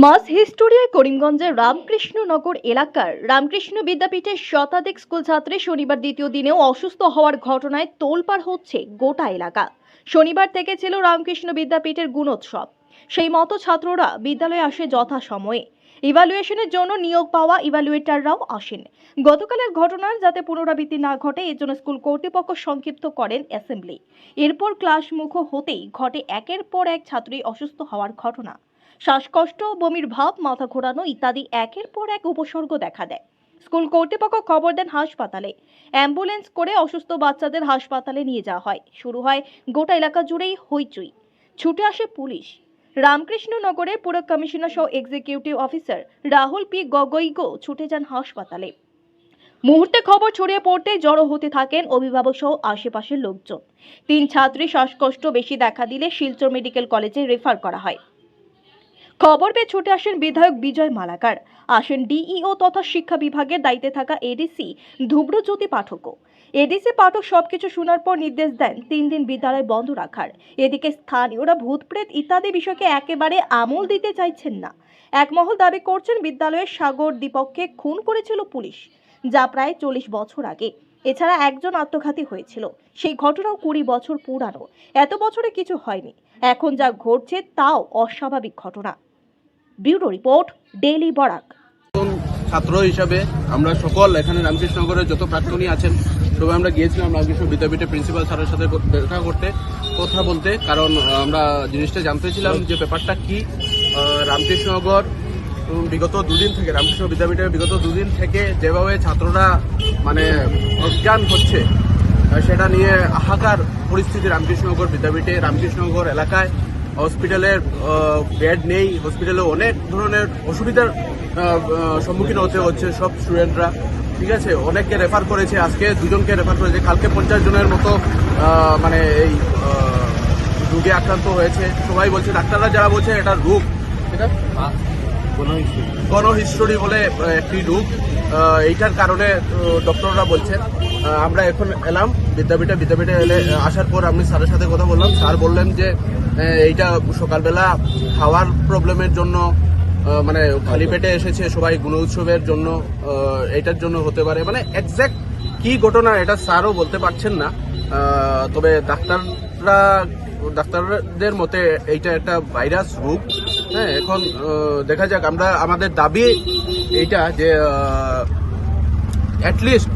মাস হিস্টোরিয়ায় করিমগঞ্জের রামকৃষ্ণনগর এলাকার রামকৃষ্ণ বিদ্যাপীঠের শতাধিক স্কুল ছাত্রী শনিবার দ্বিতীয় দিনেও অসুস্থ হওয়ার ঘটনায় তোলপাড় হচ্ছে গোটা এলাকা। শনিবার থেকে ছিল রামকৃষ্ণ বিদ্যাপীঠের গুণোৎসব। সেই মতো ছাত্ররা বিদ্যালয়ে আসে যথাসময়ে। ইভ্যালুয়েশনের জন্য নিয়োগ পাওয়া ইভ্যালুয়েটররাও আসেন। গতকালের ঘটনার যাতে পুনরাবৃত্তি না ঘটে এর জন্য স্কুল কর্তৃপক্ষ সংক্ষিপ্ত করেন অ্যাসেম্বলি। এরপর ক্লাসমুখ হতেই ঘটে একের পর এক ছাত্রী অসুস্থ হওয়ার ঘটনা। শ্বাসকষ্ট, বমির ভাব, মাথা ঘোরানো ইত্যাদি একের পর এক উপসর্গ দেখা দেয়। স্কুল কর্তৃপক্ষ খবর দেন হাসপাতালে। অ্যাম্বুলেন্স করে অসুস্থ বাচ্চাদের হাসপাতালে নিয়ে যাওয়া হয়। শুরু হয় গোটা এলাকা জুড়েই হইচই। ছুটে আসে পুলিশ। রামকৃষ্ণনগরের পুর কমিশনার সহ এক্সিকিউটিভ অফিসার রাহুল পি গগৈগো ছুটে যান হাসপাতালে। মুহূর্তে খবর ছড়িয়ে পড়তে জড়ো হতে থাকেন অভিভাবক সহ আশেপাশের লোকজন। 3 ছাত্রী শ্বাসকষ্ট বেশি দেখা দিলে শিলচর মেডিকেল কলেজে রেফার করা হয়। খবর পেয়ে ছুটে আসেন বিধায়ক বিজয় মালাকার, আসেন ডিইও তথা শিক্ষা বিভাগের দায়িত্বে থাকা এডিসি ধ্রুবজ্যোতি পাঠকও। এডিসি পাঠক সবকিছু শোনার পর নির্দেশ দেন 3 দিন বিদ্যালয় বন্ধ রাখার। এদিকে স্থানীয়রা ভূতপ্রেত ইত্যাদি বিষয়কে একেবারে আমল দিতে চাইছেন না। এক মহল দাবি করছেন বিদ্যালয়ের সাগর দীপককে খুন করেছিল পুলিশ, যা প্রায় 40 বছর আগে। এছাড়া একজন আত্মঘাতী হয়েছিল, সেই ঘটনাও 20 বছর পুরানো। এত বছরে কিছু হয়নি, এখন যা ঘটছে তাও অস্বাভাবিক ঘটনা। Bureau report, daily Barak. ছাত্র হিসাবে আমরা সকল এখানে রামকৃষ্ণনগরের যত প্রাক্তনী আছেন সবাই আমরা গিয়েছিলাম রামকৃষ্ণ বিদ্যাপীঠের প্রিন্সিপাল স্যারের সাথে দেখা করতে, কথা বলতে, কারণ আমরা জিনিসটা জানতে ছিলাম যে ব্যাপারটা কি। রামকৃষ্ণনগর বিগত 2 দিন থেকে, রামকৃষ্ণ বিদ্যাপীঠের বিগত 2 দিন থেকে যেভাবে ছাত্ররা মানে অজ্ঞান হচ্ছে সেটা নিয়ে হাহাকার পরিস্থিতি রামকৃষ্ণনগর বিদ্যাপীঠে। রামকৃষ্ণনগর এলাকায় হসপিটালের বেড নেই, হসপিটালে অনেক ধরনের অসুবিধার সম্মুখীন হতে হচ্ছে সব স্টুডেন্টরা। ঠিক আছে, অনেককে রেফার করেছে, আজকে 2 জনকে রেফার করেছে, কালকে 50 জনের মতো মানে এই রোগে আক্রান্ত হয়েছে। সবাই বলছে, ডাক্তাররা যারা বলছে এটা রোগ, এটা গণহিস্টোরি বলে একটি রোগ। এইটার কারণে ডক্টররা বলছেন। আমরা এখন এলাম বিদ্যাপীঠে এলে আসার পর আমি স্যারের সাথে কথা বললাম। স্যার বললেন যে এইটা সকালবেলা খাওয়ার প্রবলেমের জন্য, মানে খালি পেটে এসেছে সবাই গুণ উৎসবের জন্য, এইটার জন্য হতে পারে। মানে এক্স্যাক্ট কি ঘটনা এটা স্যারও বলতে পারছেন না। তবে ডাক্তারদের মতে এইটা একটা ভাইরাস রোগ। হ্যাঁ, এখন দেখা যাক। আমরা আমাদের দাবি এইটা যে অ্যাটলিস্ট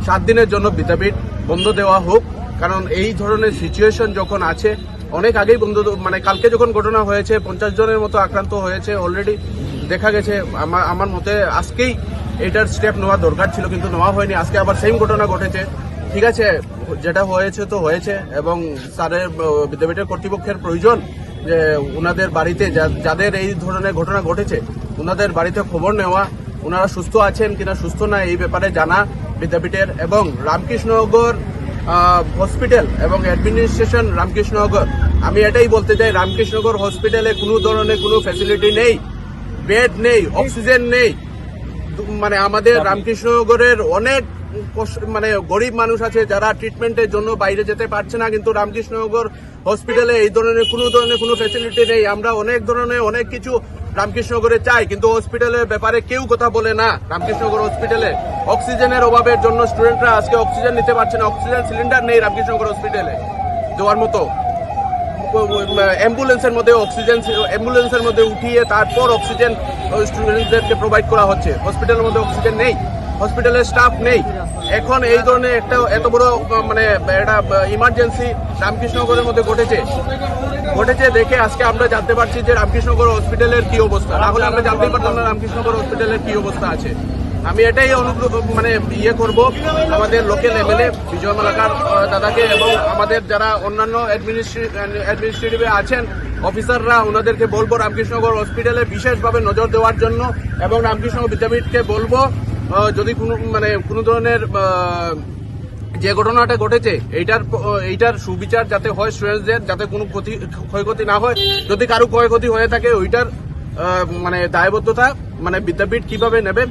7 দিনের জন্য বিদ্যাপীঠ বন্ধ দেওয়া হোক, কারণ এই ধরনের সিচুয়েশন যখন আছে, অনেক আগেই বন্ধ, মানে কালকে যখন ঘটনা হয়েছে 50 জনের মতো আক্রান্ত হয়েছে অলরেডি দেখা গেছে। আমার মতে আজকেই এটার স্টেপ নেওয়া দরকার ছিল, কিন্তু নেওয়া হয়নি। আজকে আবার সেম ঘটনা ঘটেছে। ঠিক আছে, যেটা হয়েছে তো হয়েছে, এবং স্যারের বিদ্যাপীঠের কর্তৃপক্ষের প্রয়োজন যে ওনাদের বাড়িতে যাদের এই ধরনের ঘটনা ঘটেছে ওনাদের বাড়িতে খবর নেওয়া, ওনারা সুস্থ আছেন কিনা সুস্থ না এই ব্যাপারে জানা বিদ্যাপীঠের। এবং রামকৃষ্ণনগর হসপিটাল এবং অ্যাডমিনিস্ট্রেশন রামকৃষ্ণনগর, আমি এটাই বলতে চাই, রামকৃষ্ণনগর হসপিটালে কোনো ধরনের কোনো ফ্যাসিলিটি নেই, বেড নেই, অক্সিজেন নেই। মানে আমাদের রামকৃষ্ণনগরের অনেক মানে গরিব মানুষ আছে যারা ট্রিটমেন্টের জন্য বাইরে যেতে পারছে না, কিন্তু রামকৃষ্ণনগর হসপিটালে এই ধরনের কোনো ফ্যাসিলিটি নেই। আমরা অনেক ধরনের অনেক কিছু রামকৃষ্ণনগরে চাই, কিন্তু হসপিটালের ব্যাপারে কেউ কথা বলে না। রামকৃষ্ণনগর হসপিটালে অক্সিজেনের অভাবের জন্য স্টুডেন্টরা আজকে অক্সিজেন নিতে পারছে না, অক্সিজেন সিলিন্ডার নেই রামকৃষ্ণনগর হসপিটালে দেওয়ার মতো। অ্যাম্বুলেন্সের মধ্যে উঠিয়ে তারপর অক্সিজেন স্টুডেন্টদেরকে প্রোভাইড করা হচ্ছে। হসপিটালের মধ্যে অক্সিজেন নেই, হসপিটালের স্টাফ নেই। এখন এই ধরনের একটা এত বড় মানে একটা ইমার্জেন্সি রামকৃষ্ণনগরের মধ্যে ঘটেছে দেখে আজকে আমরা জানতে পারছি যে রামকৃষ্ণনগর হসপিটালের কি অবস্থা। না হলে আমরা জানতেই পারতাম না রামকৃষ্ণনগর হসপিটালের কি অবস্থা আছে। আমি এটাই ইয়ে করব আমাদের লোকাল এমএলএ বিজয় মালাকার দাদাকে, এবং আমাদের যারা অন্যান্য অ্যাডমিনিস্ট্রেটিভে আছেন অফিসাররা, ওনাদেরকে বলবো রামকৃষ্ণনগর হসপিটালে বিশেষভাবে নজর দেওয়ার জন্য। এবং রামকৃষ্ণনগর বিদ্যাপীঠকে বলবো যদি কোনো ধরনের যে ঘটনাটা ঘটেছে এইটার সুবিচার যাতে হয় স্টুডেন্টসদের, যাতে কোনো ক্ষয়ক্ষতি না হয়। যদি কারো ক্ষয়ক্ষতি হয়ে থাকে ওইটার মানে দায়বদ্ধতা মানে বিদ্যাপীঠ কিভাবে নেবে,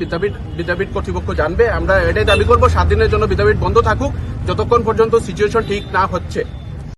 বিদ্যাপীঠ কর্তৃপক্ষ জানবে। আমরা এটাই দাবি করবো 7 দিনের জন্য বিদ্যাপীঠ বন্ধ থাকুক, যতক্ষণ পর্যন্ত সিচুয়েশন ঠিক না হচ্ছে।